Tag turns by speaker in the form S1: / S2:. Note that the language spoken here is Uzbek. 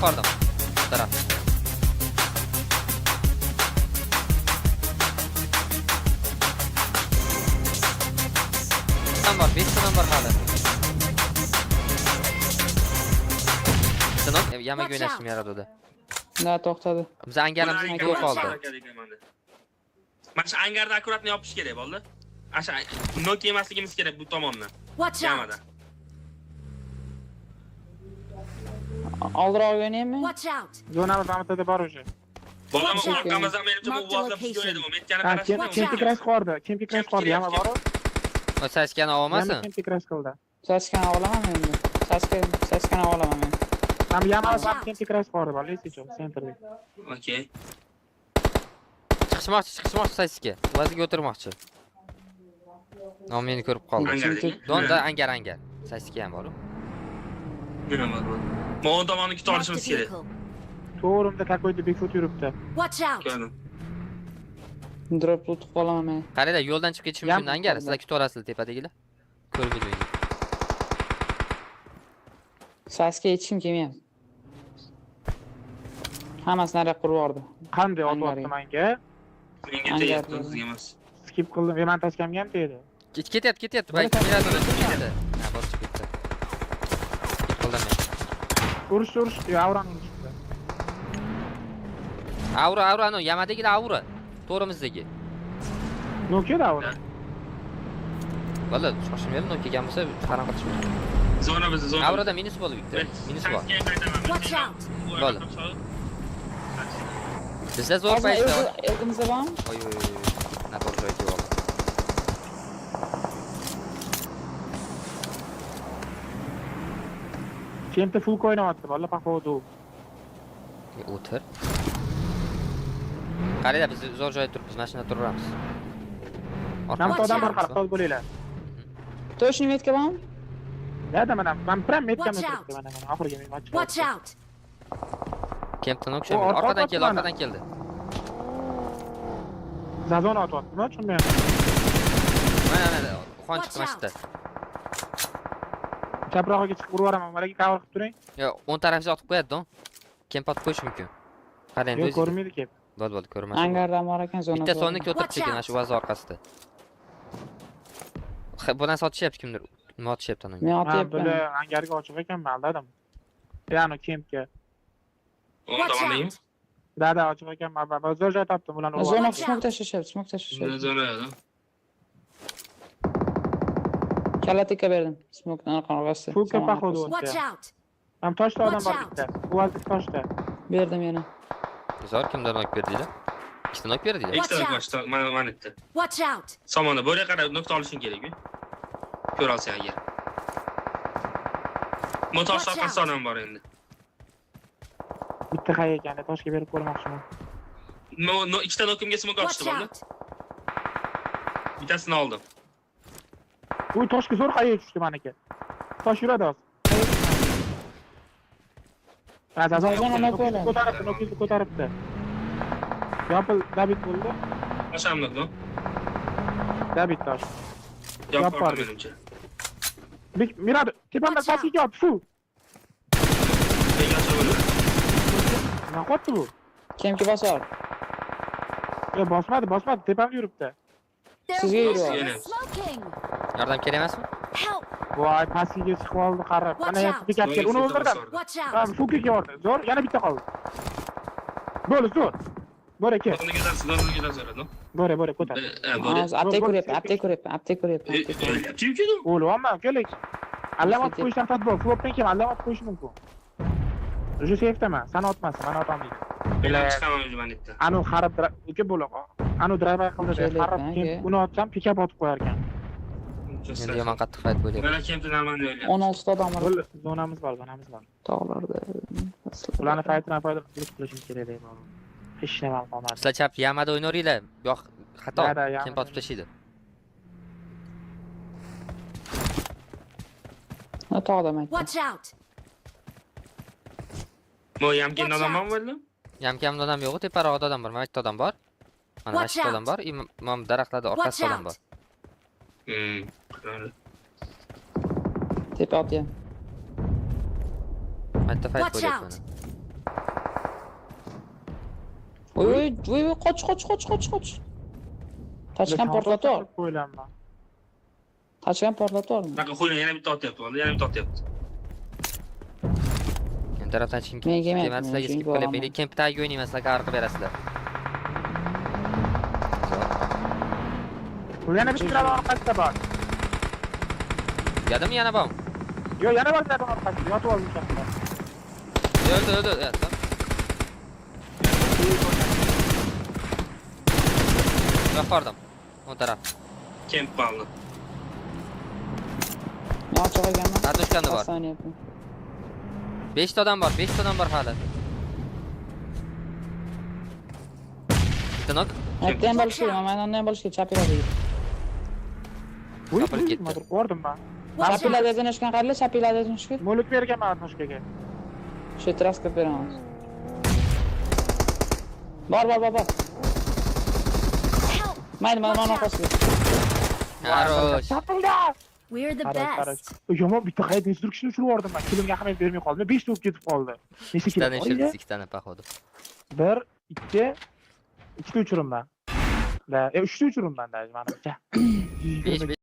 S1: yuqoridan. Taraf. Number 5 number hali. Sanok yamaga o'ynashim yaradida.
S2: Na to'xtadi.
S1: Biz angarimizni ko'p qoldi.
S3: Mana shu angarda akkuratni yopish kerak bo'ldi. Asha nok yemasligimiz kerak bu tomondan.
S4: Watch out!
S3: Yamada.
S2: Oldiroq o'ynaymi?
S4: Watch out!
S5: Zonamiz amatda bor o'sha.
S3: Bolalar
S2: Watch out.
S3: orqamizdan menimcha bu
S4: Mark the
S3: vaqtda biz
S4: location.
S3: o'ynadim. Metgani
S5: Ha,
S3: qarashdim.
S5: kimki crash qildi. Kimki crash qildi, yama bor.
S1: O saskani olmasin.
S5: Kimki crash qildi.
S2: Saskani olaman endi. Saskani olaman men.
S5: Ham yama ham kimki crash qildi, bor, lesicho, centerda.
S3: Okey.
S1: Chiqishmoqchi saskiga. Vaziga o'tirmoqchi. No meni ko'rib qoldi.
S3: Angarda.
S1: Donda angar. Saskiga ham bor-ku.
S3: Nima bor? Mo'g'on tomonni kutib
S4: Mark the
S3: olishimiz kerak.
S4: vehicle.
S5: To'g'rimda какой-то Bigfoot yuribdi.
S4: Watch out!
S3: Ko'rdim.
S2: Drop tutib qolaman men.
S1: Qaranglar, yo'ldan chiqib ketish mumkin angar. Sizlar kutib olasizlar tepadagilar. Ko'rmaydi.
S2: Saska hech kim kelmayapti. Hammasini naraq qurib yubordi.
S5: Qanday
S2: Angari.
S5: otyapti menga?
S3: Menga tegayapti, o'zingizga emas.
S5: Skip qildim, men taskamga ham tegdi.
S1: Ketyapti. Bayk keladi, ketadi. Ha, bosib ketdi. Qildim men.
S5: Urush, avrani urishdi.
S1: Aura, no, yamadagilar aura. To'g'rimizdagi.
S5: Nokia avra.
S1: Valla, shoshilmayman, no kelgan bo'lsa, qarang qilish mumkin.
S3: Zona bizni zona.
S1: Aurada minus bo'ldi bitta. Minus bor.
S4: Watch out!
S1: Bo'ldi. Bizlar zo'r paytda.
S2: Eldimizda bormi?
S1: Oy. Noto'g'ri joyga oldi.
S5: Kemda full o'ynayapti, bola paxodu.
S1: O'tir. Qaranglar, biz zo'r joyda turibmiz, mashinada turamiz.
S5: Namta odam bor, qarab bo'linglar.
S2: Точно metka bormi?
S5: Nada mana, men pram metkam
S4: Watch out.
S5: turibdi mana, oxirgi men match.
S4: Watch out!
S1: Kempton o'xshamaydi. Orqadan keldi.
S5: Zazona otyaptimi? Tushunmayapman.
S1: Mana, Xon chiqdi mashina.
S5: Chaproqqa chiqib uraveraman, mana cover qilib turing.
S1: Yo, 10 tarafga otib qo'yadi-da. Kemp otib qo'yish mumkin. Qarang,
S5: Yo'q,
S1: o'zi.
S5: ko'rmaydi kep.
S1: Bo'ldi, ko'rmas.
S2: Angardan bor ekan zona.
S1: Bitta sonni o'tirib ekan mana shu vazo orqasida. Budan sotishyapti kimdir. Nima otishyapti ana.
S2: Men
S5: Ha,
S2: otyapman.
S5: buni angarga ochiq ekan, men aldadim. Ya'ni kempga.
S3: O'ng tomondagimi?
S5: Dada ochiq ekan, men zo'r joy topdim ularni.
S2: Zona
S4: Watch out.
S2: smok tashlashyapti.
S3: Zona.
S2: Kalatika berdim. Smokdan orqasiga.
S5: Full kep paxodu
S4: Watch
S5: o'tdi.
S4: out!
S5: Ham toshda odam bor
S4: Watch out.
S5: bitta. Bu vazir toshda.
S2: Berdim yana.
S1: Zor kimdan nok berdinglar? Ikkita nok berdinglar.
S4: Watch
S3: Ikkita
S4: out.
S3: boshda mana bitta.
S4: Watch out!
S3: Somonda bo'riga qarab nuqta olishing kerak-ku. Ko'ra olsang agar. Motor
S4: Watch out.
S3: orqasidan ham bor endi.
S5: Bitta qay ekani toshga berib ko'rmoqchiman.
S3: No, ikkita nokimga smok
S4: Watch
S3: ochdi bo'ldi.
S4: out!
S3: Bittasini oldim.
S5: U toshga zo'r qayga tushdi meniki. Tosh yuradi hozir. Ko'taribdi. Yopil David bo'ldi.
S3: Oshamliqmi?
S5: David tosh.
S3: Yo'q,
S5: Yop bor.
S3: menimcha.
S5: Miradi, tepamda
S4: Watch out.
S5: tosh yop, fu.
S3: Menga bo'ladi.
S5: Nima qotdi bu?
S2: Kimki bosar?
S5: Yo, bosmadi, tepamda yuribdi.
S4: They're
S2: Sizga
S4: using
S3: yuradi.
S4: the smoking!
S1: Yordam kerak emasmi?
S4: Help!
S5: Voy, pastiga chiqib oldi, qarab.
S4: Watch
S5: Mana
S4: out.
S5: yakka bekatga uni o'ldirdim.
S4: Watch
S5: Ha,
S4: out!
S5: fukiga bordi. Zo'r, yana bitta qoldi. Bo'l, zo'r. Bo'l aka.
S3: Donligidan so'radim.
S5: Bo'l, ko'tar.
S2: Hozir aptek ko'ryapman.
S5: O'lyapman, keling. Allamat qo'yishdan tatbor, flopdan keyin allamat qo'yish mumkin. Уже safedaman, sana otmasin, men otamaydi.
S3: Bilan chiqaman o'zim bitta.
S5: Anu xarab uka bo'loq. Anu driver qildi,
S2: Keling,
S5: xarab
S2: aka.
S5: uni otsam pikap otib qo'yar ekan.
S1: Endi yomon qattiq fayt bo'lyapti.
S3: Mana kempni namangan o'ylayapti.
S2: 16 ta odam bor
S5: Bo'l, zonamiz bor.
S2: tog'larda.
S5: Ularni faytdan foydalanishimiz kerak deyman. Hech nima qolmadi.
S1: Sizlar chap yamada o'ynaringlar. Yo'q, xato.
S5: Da, yamada.
S1: Kim otib tashlaydi?
S2: Tog'da men.
S4: Watch out!
S3: Mo yamkin odam bormi bo'ldi?
S1: Yamkamda odam yo'q, teparoqda odam bor, mana bitta odam bor. Mana
S4: Watch
S1: bitta
S4: out.
S1: odam bor, imom daraxtlarda
S4: Watch
S1: orqasida odam bor.
S4: out!
S2: Tepa otyapti.
S1: Bitta fayt
S4: Watch
S1: bo'lyapti
S4: out.
S1: mana.
S2: Voy, qoch. Tachkan portlatib ol.
S5: Qo'ylanma.
S2: Tachkan portlatib ol.
S3: Bunaqa xo'jani yana bitta otyapti, bo'ldi. Yana bitta otyapti.
S1: Kim tarafdan chiqib
S2: Men kelmayapman,
S1: kelman sizlarga
S2: men
S1: skip
S2: chunki
S1: qilib
S2: boraman.
S1: bering. Kemp tagi o'ynayman, sizlarga qarqib berasizlar.
S5: Bu yana bitta tirada orqasida bor.
S1: Gadim yana bormi?
S5: Yo, yana bir tirada orqasida. Yotib oldim shaqqa.
S1: Öldü. Ya, tamam. Yapardım. O taraf.
S3: Kemp bağlı.
S2: Ne ochiq ekanman?
S1: Kardoshkan da var.
S2: Saniye.
S1: 5 odam var. 5 odam var hala. Bitta nok.
S2: Aytgan bo'lish kerak, maydondan bo'lish kerak, chapiladi.
S5: Uy,
S1: Sapirib ketdi.
S5: motor ko'rdim ben.
S4: Watch
S2: Chapiladi
S4: out!
S2: deganishgan qaranglar, chapiladi deganishgan.
S5: Mo'lik berganman Atnoshkaga.
S2: Shu transport beramiz. Bor.
S4: Help!
S2: Mayli, mana orqasiga.
S1: Harosh.
S5: Chapilda!
S4: We're the
S5: Qarash.
S4: best.
S5: Yomon bitta qayta instruksiyon ushirib yubordim ben. Kilimga ahamiyat bermay qoldim. 5 ta o'tib ketib qoldi. Necha
S1: İki tane
S5: kilim?
S1: uçurdu, 2 tane pahodu.
S5: 1, 2, 2 ta uchirim ben. Da, 3 ta uchirim ben da, menimcha.
S1: 5